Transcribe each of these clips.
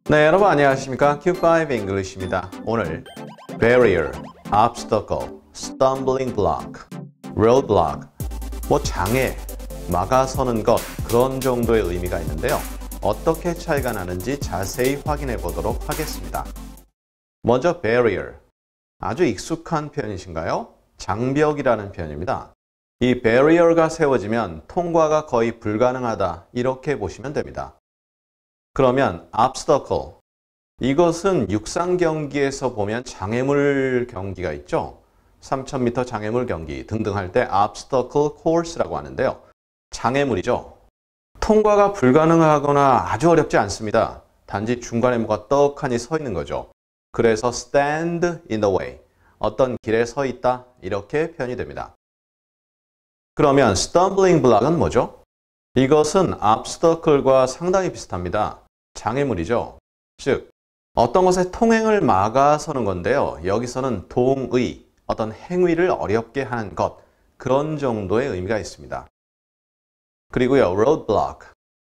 네, 여러분 안녕하십니까? Q5 English입니다. 오늘 barrier, obstacle, stumbling block, roadblock, 장애, 막아서는 것 그런 정도의 의미가 있는데요. 어떻게 차이가 나는지 자세히 확인해 보도록 하겠습니다. 먼저 barrier, 아주 익숙한 표현이신가요? 장벽이라는 표현입니다. 이 barrier가 세워지면 통과가 거의 불가능하다 이렇게 보시면 됩니다. 그러면 obstacle, 이것은 육상 경기에서 보면 장애물 경기가 있죠. 3000m 장애물 경기 등등 할 때 obstacle course라고 하는데요. 장애물이죠. 통과가 불가능하거나 아주 어렵지 않습니다. 단지 중간에 뭐가 떡하니 서 있는 거죠. 그래서 stand in the way, 어떤 길에 서 있다 이렇게 표현이 됩니다. 그러면 stumbling block은 뭐죠? 이것은 obstacle과 상당히 비슷합니다. 장애물이죠. 즉 어떤 것의 통행을 막아서는 건데요. 여기서는 동의, 어떤 행위를 어렵게 하는 것, 그런 정도의 의미가 있습니다. 그리고요, roadblock.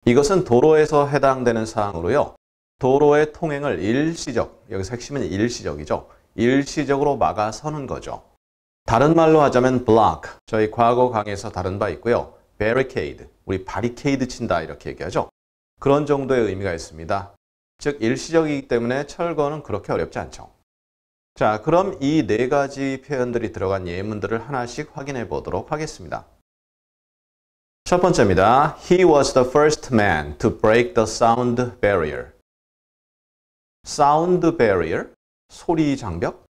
이것은 도로에서 해당되는 사항으로요. 도로의 통행을 일시적, 여기서 핵심은 일시적이죠. 일시적으로 막아서는 거죠. 다른 말로 하자면 block, 저희 과거 강의에서 다룬 바 있고요. barricade, 우리 바리케이드 친다 이렇게 얘기하죠. 그런 정도의 의미가 있습니다. 즉 일시적이기 때문에 철거는 그렇게 어렵지 않죠. 자, 그럼 이 네 가지 표현들이 들어간 예문들을 하나씩 확인해 보도록 하겠습니다. 첫 번째입니다. He was the first man to break the sound barrier. sound barrier, 소리 장벽?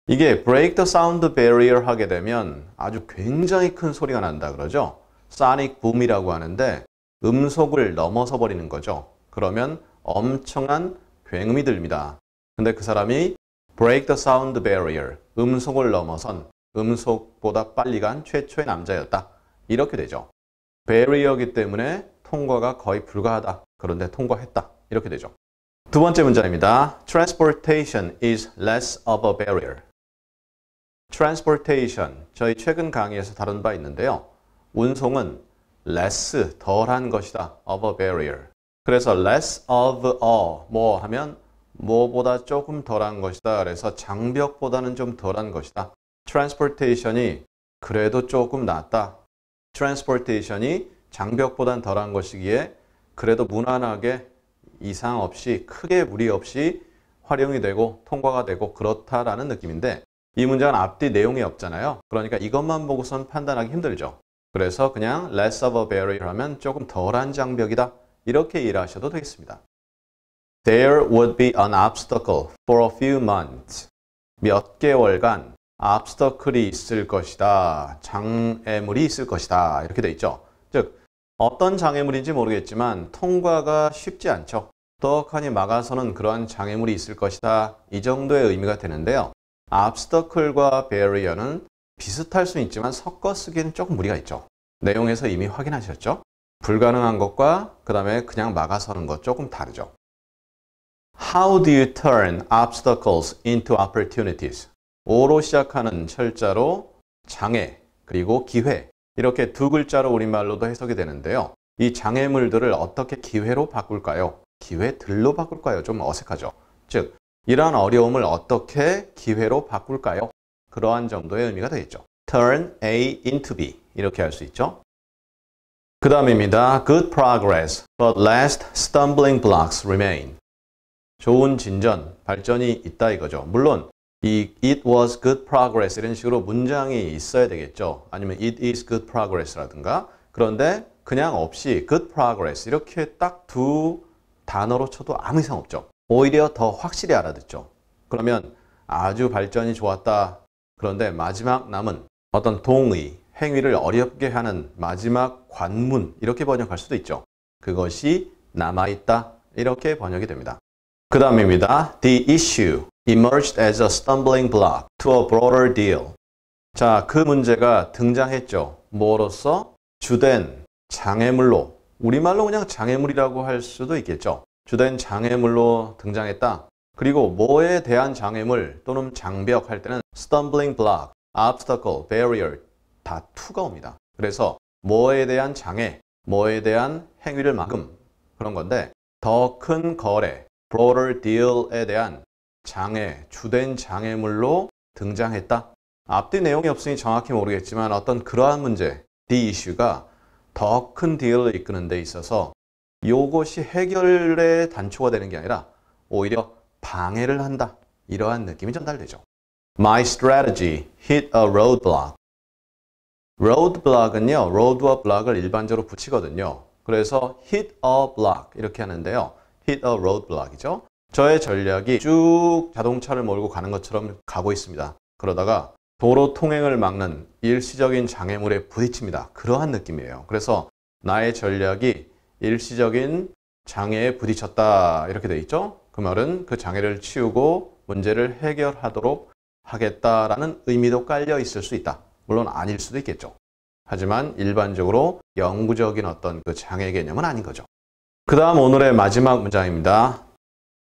이게 break the sound barrier 하게 되면 아주 굉장히 큰 소리가 난다 그러죠. sonic boom이라고 하는데 음속을 넘어서 버리는 거죠. 그러면 엄청난 굉음이 들립니다. 근데 그 사람이 break the sound barrier, 음속을 넘어선, 음속보다 빨리 간 최초의 남자였다. 이렇게 되죠. barrier이기 때문에 통과가 거의 불가하다. 그런데 통과했다. 이렇게 되죠. 두 번째 문장입니다. Transportation is less of a barrier. Transportation, 저희 최근 강의에서 다룬 바 있는데요. 운송은 less, 덜한 것이다. of a barrier. 그래서 less of a, 뭐 하면 뭐보다 조금 덜한 것이다. 그래서 장벽보다는 좀 덜한 것이다. transportation이 그래도 조금 낫다. transportation이 장벽보단 덜한 것이기에 그래도 무난하게 이상 없이 크게 무리 없이 활용이 되고 통과가 되고 그렇다라는 느낌인데 이 문장은 앞뒤 내용이 없잖아요. 그러니까 이것만 보고선 판단하기 힘들죠. 그래서 그냥 less of a barrier 하면 조금 덜한 장벽이다. 이렇게 이해하셔도 되겠습니다. There would be an obstacle for a few months. 몇 개월간 obstacle이 있을 것이다. 장애물이 있을 것이다. 이렇게 돼 있죠. 즉 어떤 장애물인지 모르겠지만 통과가 쉽지 않죠. 떡하니 막아서는 그러한 장애물이 있을 것이다. 이 정도의 의미가 되는데요. obstacle과 barrier는 비슷할 수는 있지만 섞어 쓰기에는 조금 무리가 있죠. 내용에서 이미 확인하셨죠? 불가능한 것과 그 다음에 그냥 막아서는 것 조금 다르죠. How do you turn obstacles into opportunities? O로 시작하는 철자로 장애 그리고 기회 이렇게 두 글자로 우리말로도 해석이 되는데요. 이 장애물들을 어떻게 기회로 바꿀까요? 기회들로 바꿀까요? 좀 어색하죠. 즉 이러한 어려움을 어떻게 기회로 바꿀까요? 그러한 정도의 의미가 되겠죠. Turn A into B 이렇게 할 수 있죠. 그 다음입니다. Good progress, but last stumbling blocks remain. 좋은 진전, 발전이 있다 이거죠. 물론 이 it was good progress 이런 식으로 문장이 있어야 되겠죠. 아니면 it is good progress라든가. 그런데 그냥 없이 good progress 이렇게 딱 두 단어로 쳐도 아무 이상 없죠. 오히려 더 확실히 알아듣죠. 그러면 아주 발전이 좋았다. 그런데 마지막 남은 어떤 동의, 행위를 어렵게 하는 마지막 관문 이렇게 번역할 수도 있죠. 그것이 남아있다 이렇게 번역이 됩니다. 그 다음입니다. The issue emerged as a stumbling block to a broader deal. 자, 그 문제가 등장했죠. 뭐로써? 주된 장애물로, 우리말로 그냥 장애물이라고 할 수도 있겠죠. 주된 장애물로 등장했다. 그리고 뭐에 대한 장애물 또는 장벽 할 때는 stumbling block, obstacle, barrier 다 to가 옵니다. 그래서 뭐에 대한 장애, 뭐에 대한 행위를 막음 그런 건데 더 큰 거래, broader deal에 대한 장애, 주된 장애물로 등장했다. 앞뒤 내용이 없으니 정확히 모르겠지만 어떤 그러한 문제, the issue가 더 큰 딜을 이끄는 데 있어서 이것이 해결의 단초가 되는 게 아니라 오히려 방해를 한다. 이러한 느낌이 전달되죠. My strategy hit a roadblock. roadblock은요, road와 block을 일반적으로 붙이거든요. 그래서 hit a block 이렇게 하는데요. hit a roadblock이죠. 저의 전략이 쭉 자동차를 몰고 가는 것처럼 가고 있습니다. 그러다가 도로 통행을 막는 일시적인 장애물에 부딪힙니다. 그러한 느낌이에요. 그래서 나의 전략이 일시적인 장애에 부딪혔다 이렇게 돼 있죠. 그 말은 그 장애를 치우고 문제를 해결하도록 하겠다라는 의미도 깔려 있을 수 있다. 물론 아닐 수도 있겠죠. 하지만 일반적으로 영구적인 어떤 그 장애 개념은 아닌 거죠. 그 다음 오늘의 마지막 문장입니다.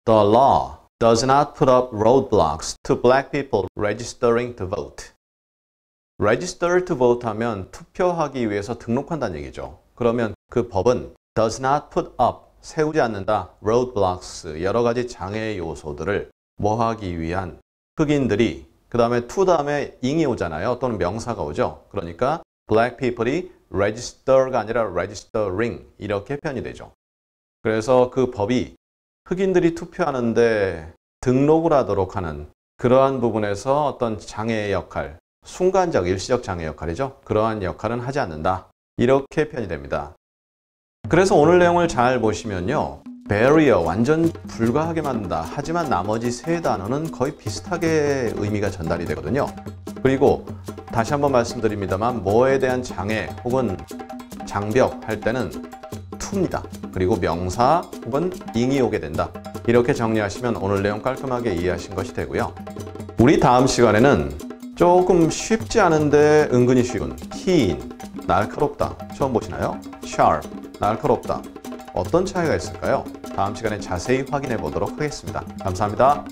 The law does not put up roadblocks to black people registering to vote. register to vote 하면 투표하기 위해서 등록한다는 얘기죠. 그러면 그 법은 does not put up, 세우지 않는다, roadblocks, 여러 가지 장애 요소들을 뭐하기 위한 흑인들이, 그 다음에 to 다음에 ing이 오잖아요. 또는 명사가 오죠. 그러니까 black people이 register가 아니라 registering 이렇게 표현이 되죠. 그래서 그 법이 흑인들이 투표하는데 등록을 하도록 하는 그러한 부분에서 어떤 장애의 역할, 순간적, 일시적 장애 역할이죠. 그러한 역할은 하지 않는다. 이렇게 표현이 됩니다. 그래서 오늘 내용을 잘 보시면요. barrier, 완전 불가하게 만든다. 하지만 나머지 세 단어는 거의 비슷하게 의미가 전달이 되거든요. 그리고 다시 한번 말씀드립니다만 뭐에 대한 장애 혹은 장벽 할 때는 to입니다. 그리고 명사 혹은 ing이 오게 된다. 이렇게 정리하시면 오늘 내용 깔끔하게 이해하신 것이 되고요. 우리 다음 시간에는 조금 쉽지 않은데 은근히 쉬운 keen, 날카롭다. 처음 보시나요? sharp, 날카롭다. 어떤 차이가 있을까요? 다음 시간에 자세히 확인해 보도록 하겠습니다. 감사합니다.